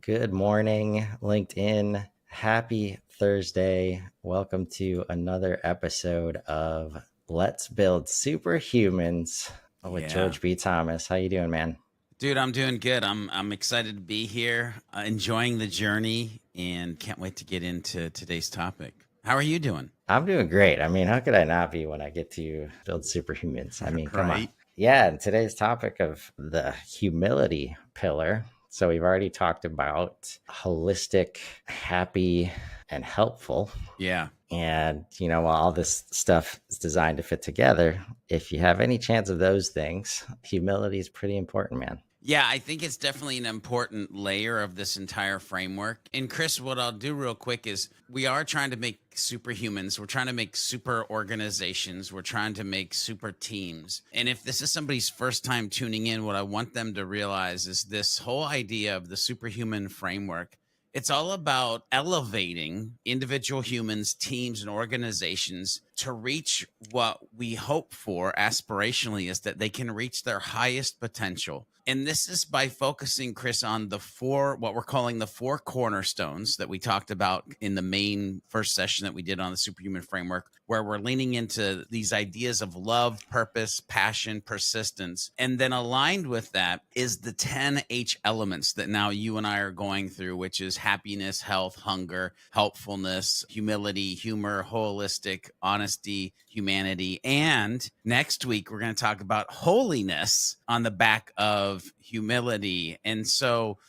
Good morning, LinkedIn. Happy Thursday. Welcome to another episode of Let's Build Superhumans with Yeah. George B. Thomas. How you doing, man? Dude, I'm doing good. I'm excited to be here, enjoying the journey, and can't wait to get into today's topic. How are you doing? I'm doing great. I mean, how could I not be when I get to build superhumans? I mean, come on. Right? Yeah, and today's topic of the humility pillar. So we've already talked about holistic, happy, and helpful. Yeah. And, while all this stuff is designed to fit together, if you have any chance of those things, humility is pretty important, man. Yeah, I think it's definitely an important layer of this entire framework. And Chris, what I'll do real quick is we are trying to make superhumans. We're trying to make super organizations. We're trying to make super teams. And if this is somebody's first time tuning in, what I want them to realize is this whole idea of the superhuman framework. It's all about elevating individual humans, teams, and organizations to reach what we hope for aspirationally is that they can reach their highest potential. And this is by focusing, Chris, on what we're calling the four cornerstones that we talked about in the main first session that we did on the Superhuman Framework, where we're leaning into these ideas of love, purpose, passion, persistence. And then aligned with that is the 10 H elements that now you and I are going through, which is happiness, health, hunger, helpfulness, humility, humor, holistic, honesty, humanity. And next week, we're going to talk about holiness on the back of humility. And so,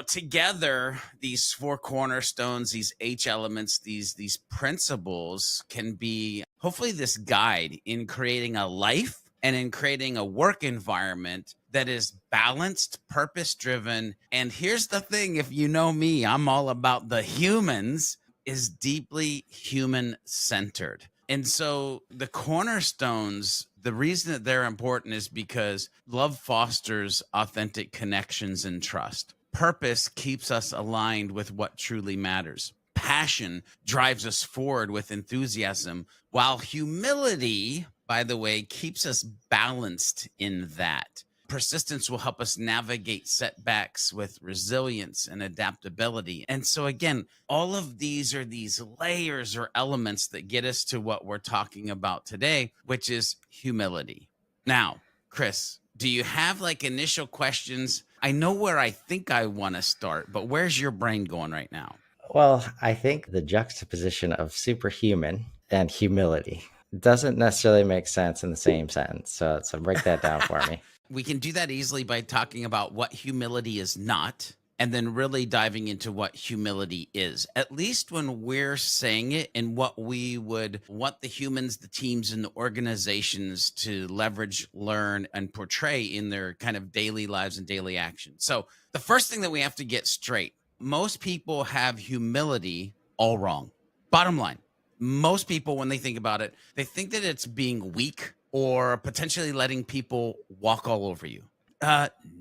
together, these four cornerstones, these H elements, these principles can be hopefully this guide in creating a life and in creating a work environment that is balanced, purpose driven. And here's the thing, if you know me, I'm all about the humans, is deeply human centered. And so the cornerstones, the reason that they're important is because love fosters authentic connections and trust. Purpose keeps us aligned with what truly matters. Passion drives us forward with enthusiasm, while humility, by the way, keeps us balanced in that. Persistence will help us navigate setbacks with resilience and adaptability. And so, again, all of these are these layers or elements that get us to what we're talking about today, which is humility. Now, Chris, do you have like initial questions? I know where I think I want to start, but where's your brain going right now? Well, I think the juxtaposition of superhuman and humility doesn't necessarily make sense in the same sentence. So break that down for me. We can do that easily by talking about what humility is not, and then really diving into what humility is, at least when we're saying it and what we would want the humans, the teams, and the organizations to leverage, learn, and portray in their kind of daily lives and daily actions. So the first thing that we have to get straight, most people have humility all wrong. Bottom line, most people, when they think about it, they think that it's being weak or potentially letting people walk all over you.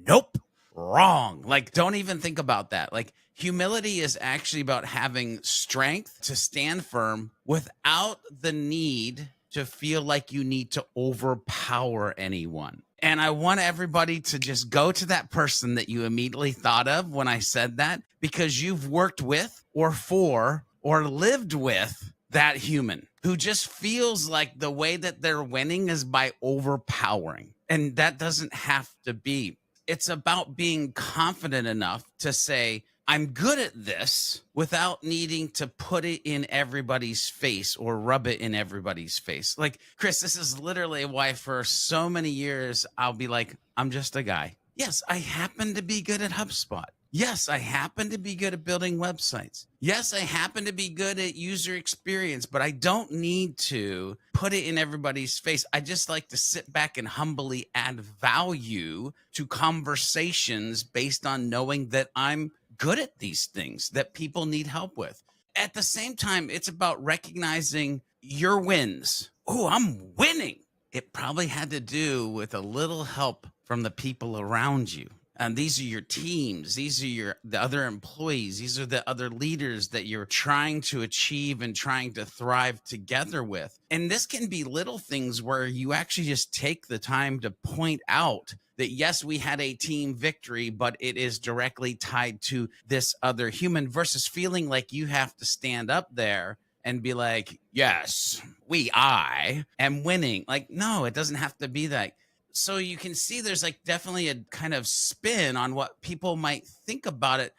Nope. Wrong. Like, don't even think about that. Like, humility is actually about having strength to stand firm without the need to feel like you need to overpower anyone. And I want everybody to just go to that person that you immediately thought of when I said that, because you've worked with or for or lived with that human who just feels like the way that they're winning is by overpowering. And that doesn't have to be. It's about being confident enough to say, I'm good at this without needing to put it in everybody's face or rub it in everybody's face. Like, Chris, this is literally why for so many years, I'll be like, I'm just a guy. Yes, I happen to be good at HubSpot. Yes, I happen to be good at building websites. Yes, I happen to be good at user experience, but I don't need to put it in everybody's face. I just like to sit back and humbly add value to conversations based on knowing that I'm good at these things that people need help with. At the same time, it's about recognizing your wins. Oh, I'm winning. It probably had to do with a little help from the people around you. And these are your teams. These are the other employees. These are the other leaders that you're trying to achieve and trying to thrive together with. And this can be little things where you actually just take the time to point out that yes, we had a team victory, but it is directly tied to this other human, versus feeling like you have to stand up there and be like, yes, I am winning. Like, no, it doesn't have to be that. So you can see there's like definitely a kind of spin on what people might think about it.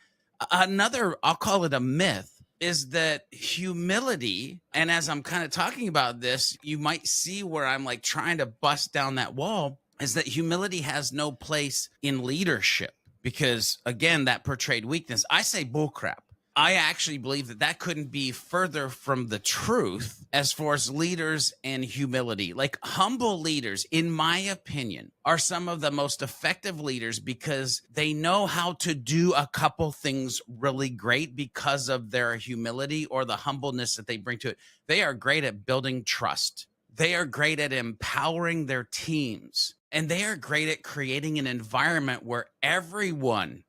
Another, I'll call it a myth, is that humility, and as I'm kind of talking about this, you might see where I'm like trying to bust down that wall, is that humility has no place in leadership because, again, that portrayed weakness. I say bullcrap. I actually believe that that couldn't be further from the truth as far as leaders and humility. Like, humble leaders, in my opinion, are some of the most effective leaders because they know how to do a couple things really great because of their humility or the humbleness that they bring to it. They are great at building trust. They are great at empowering their teams. And they are great at creating an environment where everyone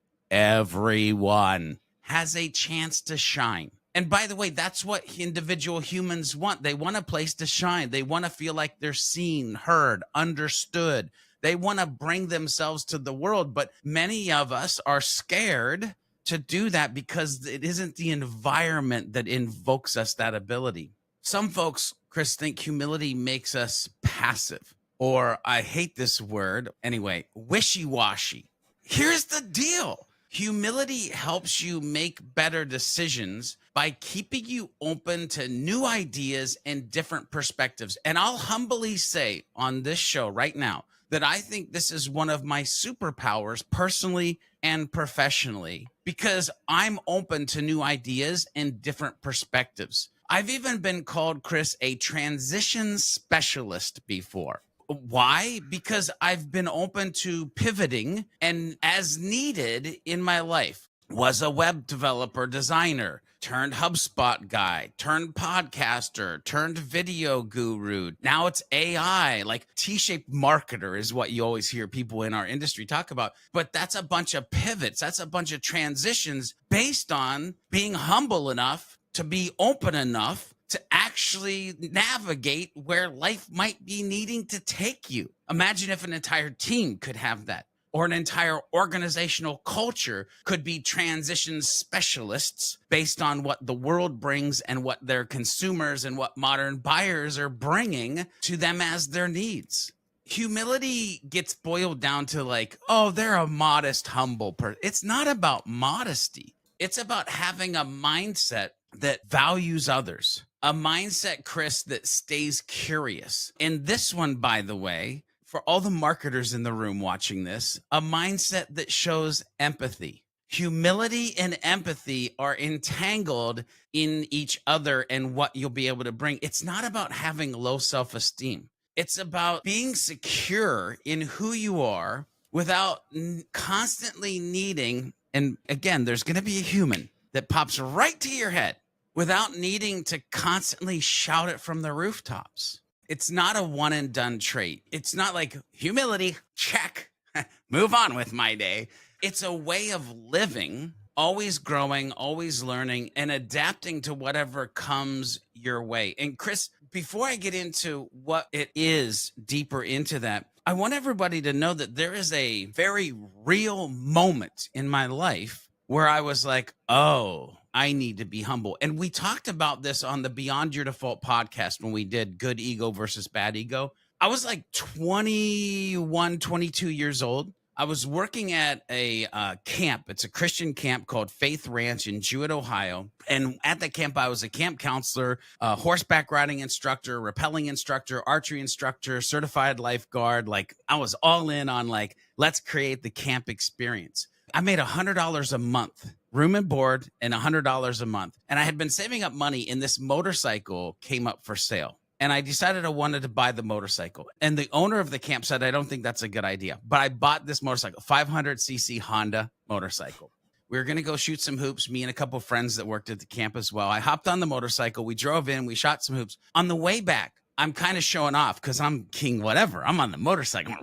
has a chance to shine. And by the way, that's what individual humans want. They want a place to shine. They want to feel like they're seen, heard, understood. They want to bring themselves to the world. But many of us are scared to do that because it isn't the environment that invokes us that ability. Some folks, Chris, think humility makes us passive, or I hate this word anyway, wishy-washy. Here's the deal. Humility helps you make better decisions by keeping you open to new ideas and different perspectives. And I'll humbly say on this show right now that I think this is one of my superpowers personally and professionally, because I'm open to new ideas and different perspectives. I've even been called, Chris, a transition specialist before. Why? Because I've been open to pivoting and as needed in my life. Was a web developer, designer, turned HubSpot guy, turned podcaster, turned video guru. Now it's AI, like T-shaped marketer is what you always hear people in our industry talk about. But that's a bunch of pivots. That's a bunch of transitions based on being humble enough to be open enough to actually navigate where life might be needing to take you. Imagine if an entire team could have that, or an entire organizational culture could be transition specialists based on what the world brings and what their consumers and what modern buyers are bringing to them as their needs. Humility gets boiled down to like, oh, they're a modest, humble person. It's not about modesty. It's about having a mindset that values others. A mindset, Chris, that stays curious. And this one, by the way, for all the marketers in the room watching this, a mindset that shows empathy. Humility and empathy are entangled in each other and what you'll be able to bring. It's not about having low self-esteem. It's about being secure in who you are without constantly needing, and again, there's going to be a human that pops right to your head, without needing to constantly shout it from the rooftops. It's not a one and done trait. It's not like humility, check, move on with my day. It's a way of living, always growing, always learning, and adapting to whatever comes your way. And Chris, before I get into what it is deeper into that, I want everybody to know that there is a very real moment in my life where I was like, oh, I need to be humble. And we talked about this on the Beyond Your Default podcast when we did good ego versus bad ego. I was like 21, 22 years old. I was working at a camp. It's a Christian camp called Faith Ranch in Jewett, Ohio. And at the camp, I was a camp counselor, horseback riding instructor, rappelling instructor, archery instructor, certified lifeguard. Like, I was all in on like, let's create the camp experience. I made $100 a month, room and board, and $100 a month. And I had been saving up money, and this motorcycle came up for sale. And I decided I wanted to buy the motorcycle. And the owner of the camp said, I don't think that's a good idea. But I bought this motorcycle, 500cc Honda motorcycle. We were going to go shoot some hoops, me and a couple of friends that worked at the camp as well. I hopped on the motorcycle. We drove in. We shot some hoops. On the way back, I'm kind of showing off because I'm king whatever. I'm on the motorcycle.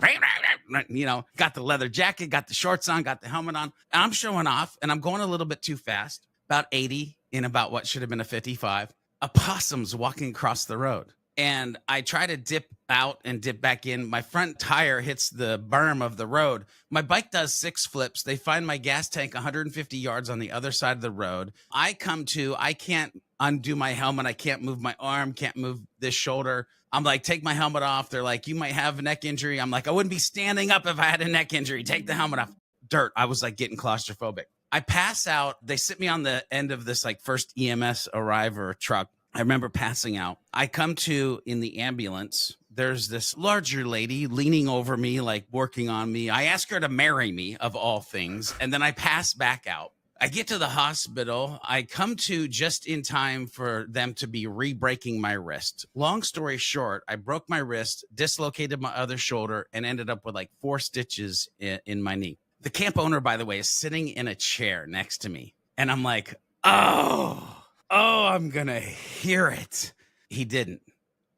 You know, got the leather jacket, got the shorts on, got the helmet on. And I'm showing off, and I'm going a little bit too fast, about 80 in about what should have been a 55. A possum's walking across the road. and I try to dip out and dip back in. My front tire hits the berm of the road. My bike does 6 flips. They find my gas tank 150 yards on the other side of the road. I can't undo my helmet. I can't move my arm, can't move this shoulder. I'm like, take my helmet off. They're like, you might have a neck injury. I'm like, I wouldn't be standing up if I had a neck injury. Take the helmet off. Dirt. I was like getting claustrophobic. I pass out. They sit me on the end of this like first EMS arriver truck. I remember passing out. I come to in the ambulance. There's this larger lady leaning over me, like working on me. I ask her to marry me, of all things, and then I pass back out. I get to the hospital. I come to just in time for them to be re-breaking my wrist. Long story short, I broke my wrist, dislocated my other shoulder, and ended up with like 4 stitches in my knee. The camp owner, by the way, is sitting in a chair next to me. And I'm like, oh, I'm going to hear it. He didn't.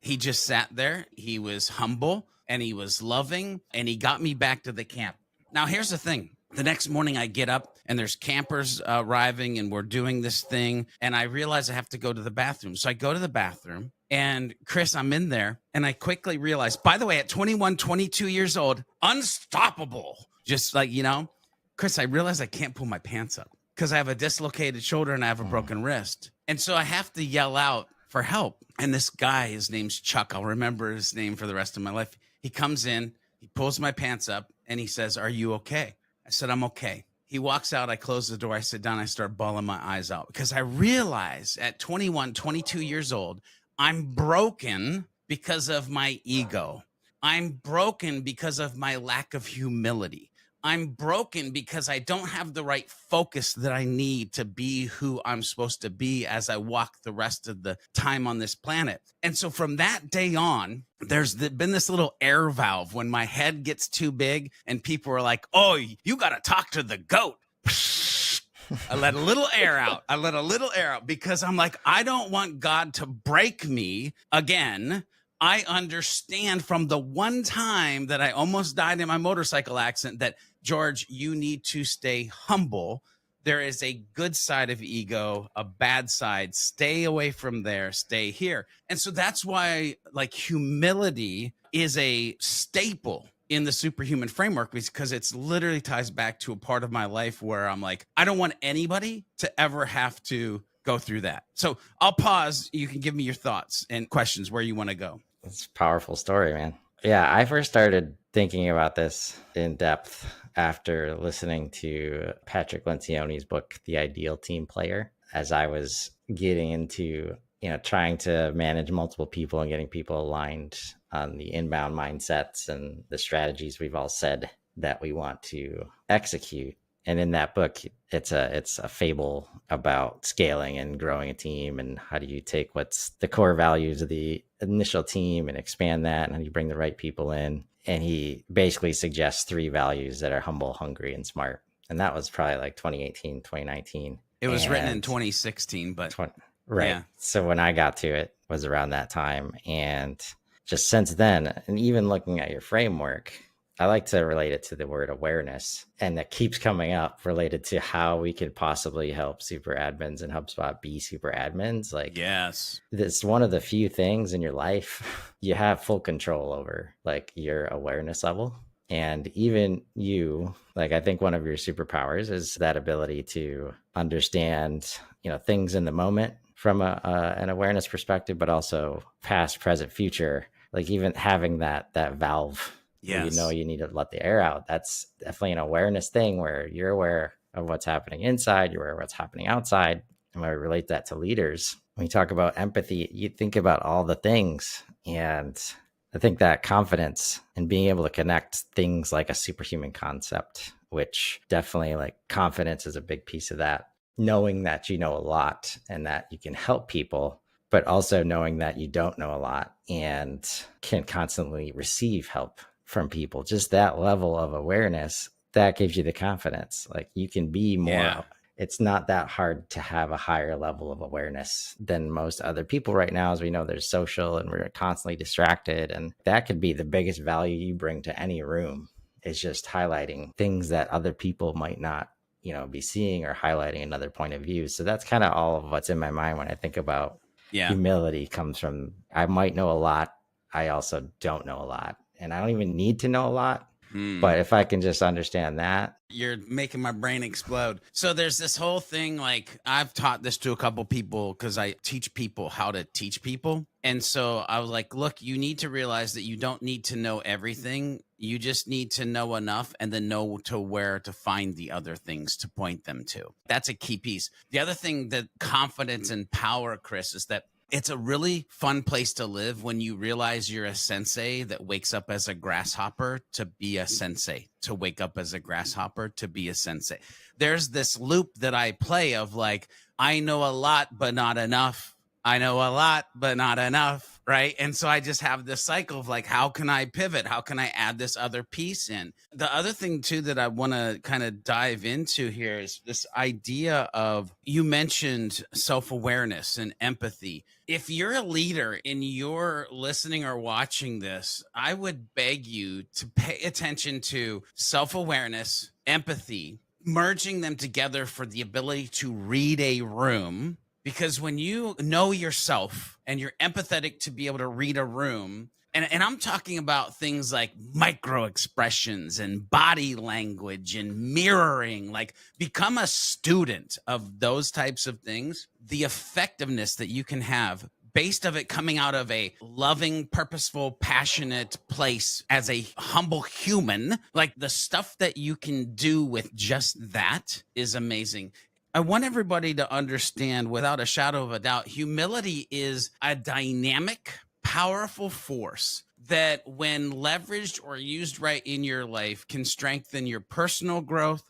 He just sat there. He was humble and he was loving and he got me back to the camp. Now, here's the thing. The next morning I get up and there's campers arriving and we're doing this thing. And I realize I have to go to the bathroom. So I go to the bathroom and Chris, I'm in there and I quickly realize, by the way, at 21, 22 years old, unstoppable. Just like, Chris, I realize I can't pull my pants up because I have a dislocated shoulder and I have a broken wrist. And so I have to yell out for help. And this guy, his name's Chuck. I'll remember his name for the rest of my life. He comes in, he pulls my pants up and he says, "Are you okay?" I said, "I'm okay." He walks out. I close the door. I sit down. I start bawling my eyes out because I realize at 21, 22 years old, I'm broken because of my ego. I'm broken because of my lack of humility. I'm broken because I don't have the right focus that I need to be who I'm supposed to be as I walk the rest of the time on this planet. And so from that day on, there's been this little air valve when my head gets too big and people are like, "Oh, you got to talk to the goat." I let a little air out. Because I'm like, I don't want God to break me again. I understand from the one time that I almost died in my motorcycle accident that, George, you need to stay humble. There is a good side of ego, a bad side. Stay away from there. Stay here. And so that's why like humility is a staple in the Superhuman Framework, because it's literally ties back to a part of my life where I'm like, I don't want anybody to ever have to go through that. So I'll pause. You can give me your thoughts and questions where you want to go. It's a powerful story, man. Yeah, I first started thinking about this in depth after listening to Patrick Lencioni's book, The Ideal Team Player, as I was getting into, trying to manage multiple people and getting people aligned on the inbound mindsets and the strategies we've all said that we want to execute. And in that book, it's a fable about scaling and growing a team and how do you take what's the core values of the initial team and expand that, and how do you bring the right people in. And he basically suggests 3 values that are humble, hungry, and smart. And that was probably like 2018, 2019. It was written in 2016, but right. Yeah. So when I got to it was around that time. And just since then, and even looking at your framework, I like to relate it to the word awareness, and that keeps coming up related to how we could possibly help super admins and HubSpot be super admins. Like, yes, it's one of the few things in your life you have full control over, like your awareness level. And even you, like, I think one of your superpowers is that ability to understand, things in the moment from an awareness perspective, but also past, present, future. Like even having that valve. yes, You need to let the air out. That's definitely an awareness thing where you're aware of what's happening inside, you're aware of what's happening outside. And when we relate that to leaders, when you talk about empathy, you think about all the things. And I think that confidence and being able to connect things like a superhuman concept, which definitely like confidence is a big piece of that. Knowing that you know a lot and that you can help people, but also knowing that you don't know a lot and can constantly receive help from people. Just that level of awareness, that gives you the confidence. Like you can be more. Yeah. It's not that hard to have a higher level of awareness than most other people right now. As we know, there's social and we're constantly distracted. And that could be the biggest value you bring to any room, is just highlighting things that other people might not, be seeing, or highlighting another point of view. So that's kind of all of what's in my mind when I think about Yeah. Humility comes from, I might know a lot, I also don't know a lot, and I don't even need to know a lot. Hmm. But if I can just understand that. You're making my brain explode. So there's this whole thing, like I've taught this to a couple people because I teach people how to teach people. And so I was like, look, you need to realize that you don't need to know everything. You just need to know enough and then know to where to find the other things to point them to. That's a key piece. The other thing that confidence and power, Chris, is that it's a really fun place to live when you realize you're a sensei that wakes up as a grasshopper to be a sensei, to wake up as a grasshopper to be a sensei. There's this loop that I play of like, I know a lot, but not enough. I know a lot, but not enough. Right. And so I just have this cycle of like, how can I pivot? How can I add this other piece in? The other thing, too, that I want to kind of dive into here is this idea of, you mentioned self-awareness and empathy. If you're a leader and you're listening or watching this, I would beg you to pay attention to self-awareness, empathy, merging them together for the ability to read a room. Because when you know yourself and you're empathetic to be able to read a room, and I'm talking about things like micro expressions and body language and mirroring, like become a student of those types of things, the effectiveness that you can have based of it coming out of a loving, purposeful, passionate place as a humble human, like the stuff that you can do with just that is amazing. I want everybody to understand without a shadow of a doubt, humility is a dynamic, powerful force that when leveraged or used right in your life can strengthen your personal growth.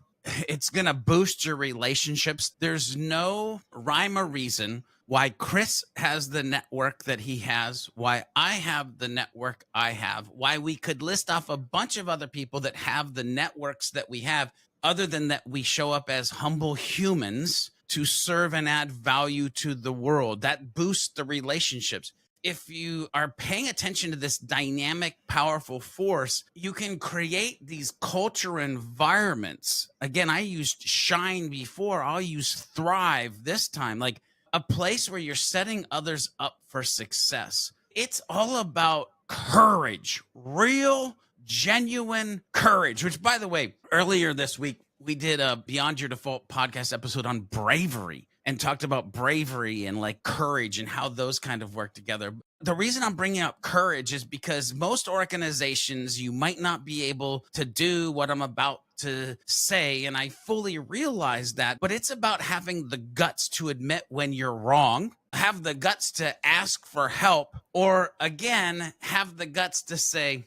It's going to boost your relationships. There's no rhyme or reason why Chris has the network that he has, why I have the network I have, why we could list off a bunch of other people that have the networks that we have, other than that we show up as humble humans to serve and add value to the world. That boosts the relationships. If you are paying attention to this dynamic, powerful force, you can create these culture environments. Again, I used shine before. I'll use thrive this time. Like a place where you're setting others up for success. It's all about courage, real, genuine courage, which, by the way, earlier this week, we did a Beyond Your Default podcast episode on bravery and talked about bravery and like courage and how those kind of work together. The reason I'm bringing up courage is because most organizations, you might not be able to do what I'm about to say, and I fully realize that, but it's about having the guts to admit when you're wrong, have the guts to ask for help, or again, have the guts to say,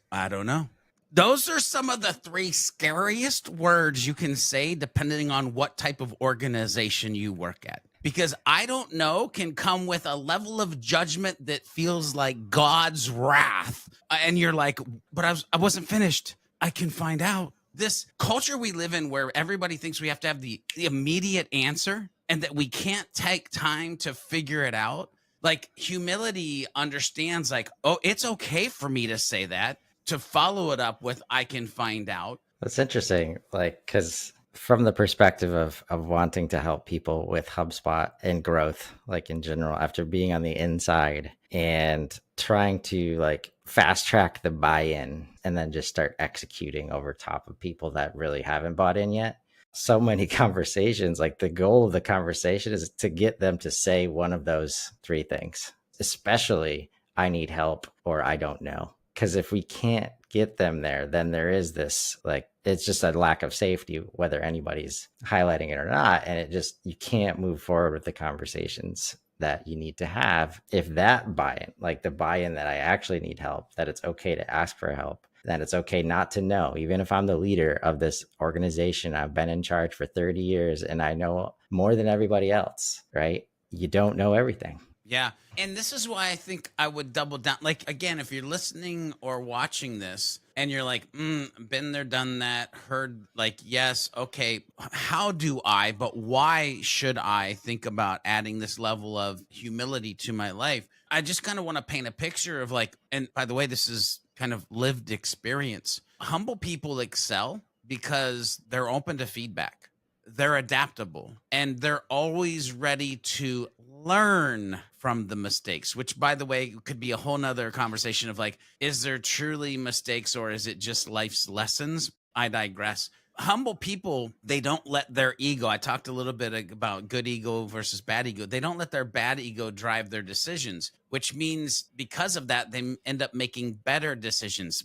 I don't know. Those are some of the three scariest words you can say depending on what type of organization you work at. Because I don't know can come with a level of judgment that feels like God's wrath. And you're like, but I wasn't finished. I can find out. This culture we live in where everybody thinks we have to have the immediate answer and that we can't take time to figure it out. Like humility understands like, oh, it's okay for me to say that, to follow it up with I can find out. That's interesting, like, because from the perspective of wanting to help people with HubSpot and growth, like in general, after being on the inside and trying to like fast track the buy-in and then just start executing over top of people that really haven't bought in yet. So many conversations, like the goal of the conversation is to get them to say one of those three things, especially I need help or I don't know. Because if we can't get them there, then there is this, like, it's just a lack of safety, whether anybody's highlighting it or not. And it just, you can't move forward with the conversations that you need to have if that buy-in, like the buy-in that I actually need help, that it's okay to ask for help, that it's okay not to know. Even if I'm the leader of this organization, I've been in charge for 30 years and I know more than everybody else, right? You don't know everything. Yeah. And this is why I think I would double down. Like, again, if you're listening or watching this and you're like, been there, done that, heard like, yes, okay, how do I, but why should I think about adding this level of humility to my life? I just kind of want to paint a picture of like, and by the way, this is kind of lived experience. Humble people excel because they're open to feedback. They're adaptable and they're always ready to learn from the mistakes, which, by the way, could be a whole nother conversation of like, is there truly mistakes or is it just life's lessons? I digress. Humble people, they don't let their ego, I talked a little bit about good ego versus bad ego. They don't let their bad ego drive their decisions, which means because of that, they end up making better decisions.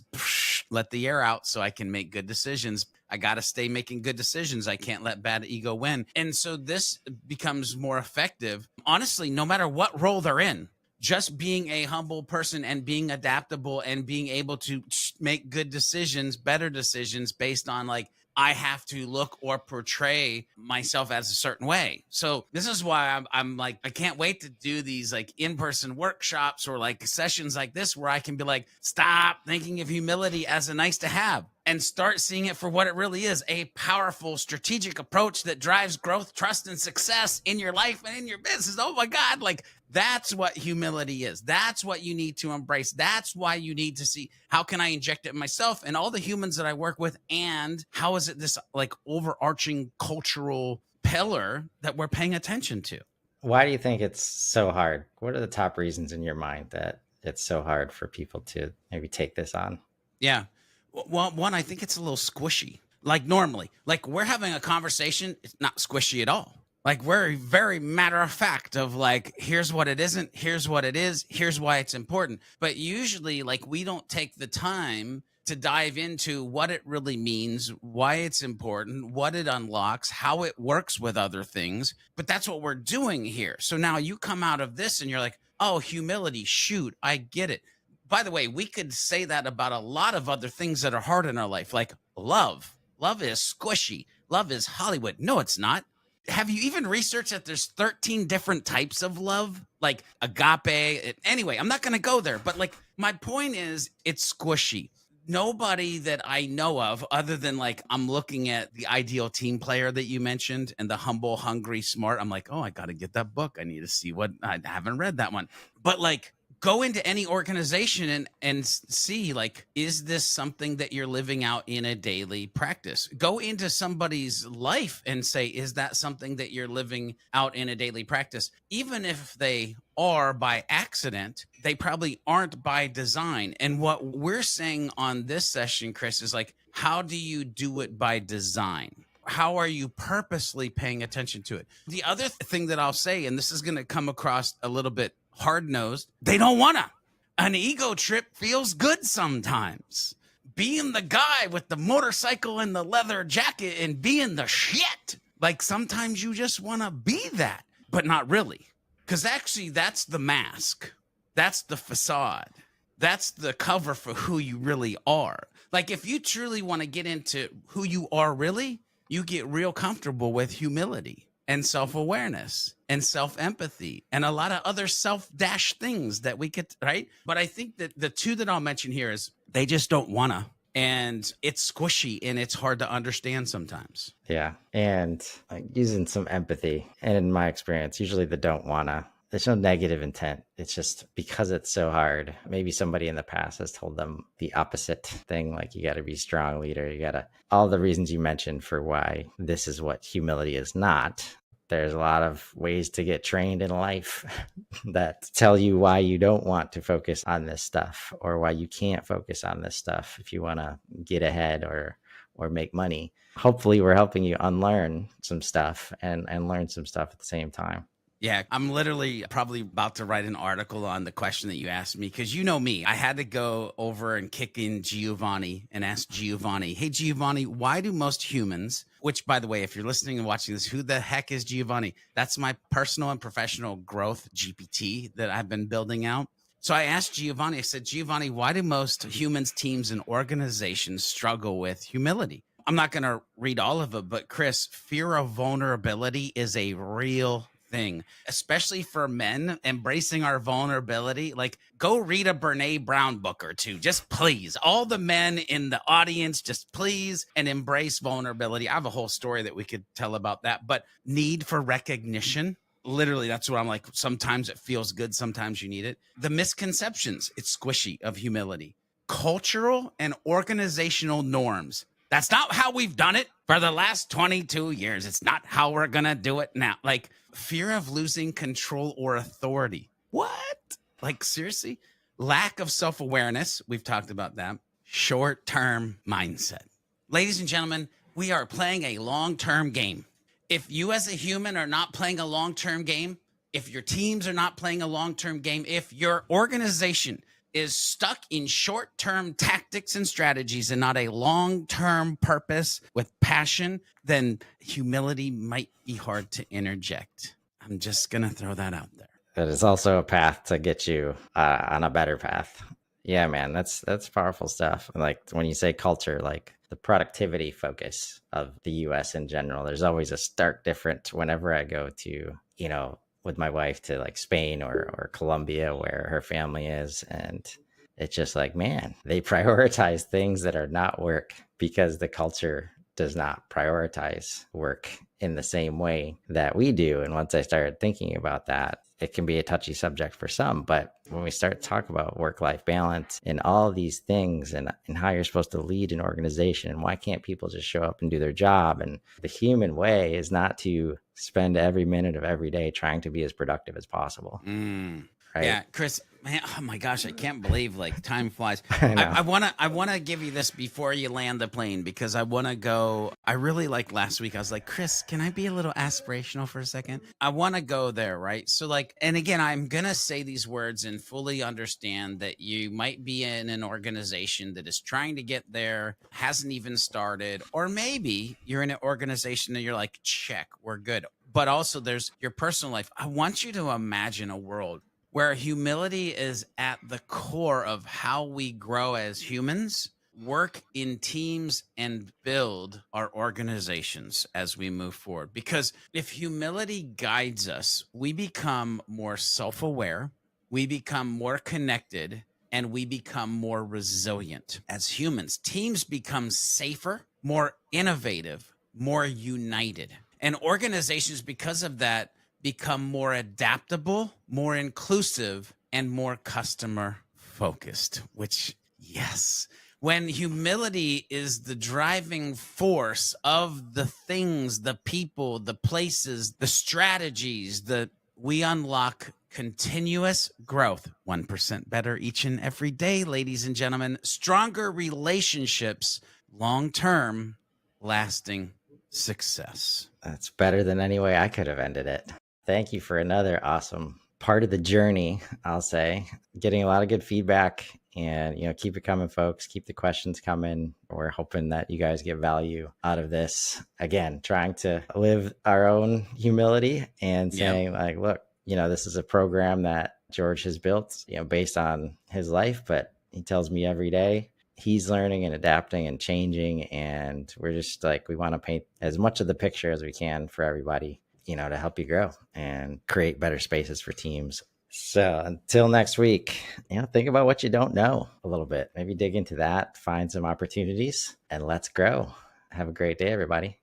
Let the air out so I can make good decisions. I got to stay making good decisions. I can't let bad ego win. And so this becomes more effective, honestly, no matter what role they're in. Just being a humble person and being adaptable and being able to make good decisions, better decisions based on like, I have to look or portray myself as a certain way. So this is why I'm like, I can't wait to do these like in-person workshops or like sessions like this where I can be like, stop thinking of humility as a nice to have and start seeing it for what it really is, a powerful strategic approach that drives growth, trust, and success in your life and in your business. Oh my God, like that's what humility is. That's what you need to embrace. That's why you need to see, how can I inject it in myself and all the humans that I work with? And how is it this like overarching cultural pillar that we're paying attention to? Why do you think it's so hard? What are the top reasons in your mind that it's so hard for people to maybe take this on? Yeah. Well, one, I think it's a little squishy. Like normally, like we're having a conversation, it's not squishy at all. Like we're very matter of fact of like, here's what it isn't, here's what it is, here's why it's important. But usually like we don't take the time to dive into what it really means, why it's important, what it unlocks, how it works with other things. But that's what we're doing here. So now you come out of this and you're like, oh, humility, shoot, I get it. By the way, we could say that about a lot of other things that are hard in our life, like love. Love is squishy. Love is Hollywood. No, it's not. Have you even researched that there's 13 different types of love, like agape? Anyway, I'm not going to go there, but like my point is it's squishy. Nobody that I know of, other than like I'm looking at the ideal team player that you mentioned and the humble, hungry, smart. I'm like, oh, I got to get that book. I need to see what, I haven't read that one. But like, go into any organization and see, like, is this something that you're living out in a daily practice? Go into somebody's life and say, is that something that you're living out in a daily practice? Even if they are by accident, they probably aren't by design. And what we're saying on this session, Chris, is like, how do you do it by design? How are you purposely paying attention to it? The other thing that I'll say, and this is going to come across a little bit hard-nosed, they don't wanna. An ego trip feels good sometimes. Being the guy with the motorcycle and the leather jacket and being the shit. Like sometimes you just wanna be that, but not really. Because actually that's the mask. That's the facade. That's the cover for who you really are. Like if you truly want to get into who you are really, you get real comfortable with humility and self-awareness and self-empathy and a lot of other self-dash things that we could, right? But I think that the two that I'll mention here is they just don't wanna. And it's squishy and it's hard to understand sometimes. Yeah. And like using some empathy. And in my experience, usually the don't wanna, there's no negative intent. It's just because it's so hard. Maybe somebody in the past has told them the opposite thing, like you got to be a strong leader. You got to, all the reasons you mentioned for why this is what humility is not. There's a lot of ways to get trained in life that tell you why you don't want to focus on this stuff or why you can't focus on this stuff if you want to get ahead or make money. Hopefully we're helping you unlearn some stuff and learn some stuff at the same time. Yeah, I'm literally probably about to write an article on the question that you asked me because you know me. I had to go over and kick in Giovanni and ask Giovanni, hey, Giovanni, why do most humans, which, by the way, if you're listening and watching this, who the heck is Giovanni? That's my personal and professional growth GPT that I've been building out. So I asked Giovanni, I said, Giovanni, why do most humans, teams, and organizations struggle with humility? I'm not going to read all of it, but Chris, fear of vulnerability is a real thing, especially for men embracing our vulnerability. Like go read a Brene Brown book or two, just please. All the men in the audience, just please and embrace vulnerability. I have a whole story that we could tell about that, but need for recognition. Literally, that's what I'm like. Sometimes it feels good. Sometimes you need it. The misconceptions, it's squishy of humility. Cultural and organizational norms. That's not how we've done it for the last 22 years. It's not how we're going to do it now. Like fear of losing control or authority. What? Like seriously? Lack of self-awareness. We've talked about that. Short-term mindset. Ladies and gentlemen, we are playing a long-term game. If you as a human are not playing a long-term game, if your teams are not playing a long-term game, if your organization is stuck in short-term tactics and strategies and not a long-term purpose with passion, then humility might be hard to interject. I'm just going to throw that out there. But it's also a path to get you on a better path. Yeah, man, that's powerful stuff. Like when you say culture, like the productivity focus of the US in general, there's always a stark difference whenever I go to, with my wife to like Spain or Colombia where her family is. And it's just like, man, they prioritize things that are not work because the culture does not prioritize work in the same way that we do. And once I started thinking about that, it can be a touchy subject for some, but when we start to talk about work-life balance and all these things and how you're supposed to lead an organization and why can't people just show up and do their job, and the human way is not to spend every minute of every day trying to be as productive as possible. Right? Yeah, Chris, man, oh my gosh, I can't believe like time flies. I know. I wanna give you this before you land the plane because I wanna go. I really like last week. I was like, Chris, can I be a little aspirational for a second? I wanna go there, right? So like, and again, I'm gonna say these words and fully understand that you might be in an organization that is trying to get there, hasn't even started, or maybe you're in an organization and you're like, check, we're good. But also there's your personal life. I want you to imagine a world where humility is at the core of how we grow as humans, work in teams, and build our organizations as we move forward. Because if humility guides us, we become more self-aware, we become more connected, and we become more resilient as humans. Teams become safer, more innovative, more united. And organizations, because of that, become more adaptable, more inclusive, and more customer focused, which, yes, when humility is the driving force of the things, the people, the places, the strategies, we unlock continuous growth, 1% better each and every day, ladies and gentlemen, stronger relationships, long-term, lasting success. That's better than any way I could have ended it. Thank you for another awesome part of the journey, I'll say. Getting a lot of good feedback, and keep it coming, folks. Keep the questions coming. We're hoping that you guys get value out of this. Again, trying to live our own humility and saying like, look, this is a program that George has built, based on his life, but he tells me every day he's learning and adapting and changing. And we're just like, we want to paint as much of the picture as we can for everybody, to help you grow and create better spaces for teams. So until next week, think about what you don't know a little bit. Maybe dig into that, find some opportunities, and let's grow. Have a great day, everybody.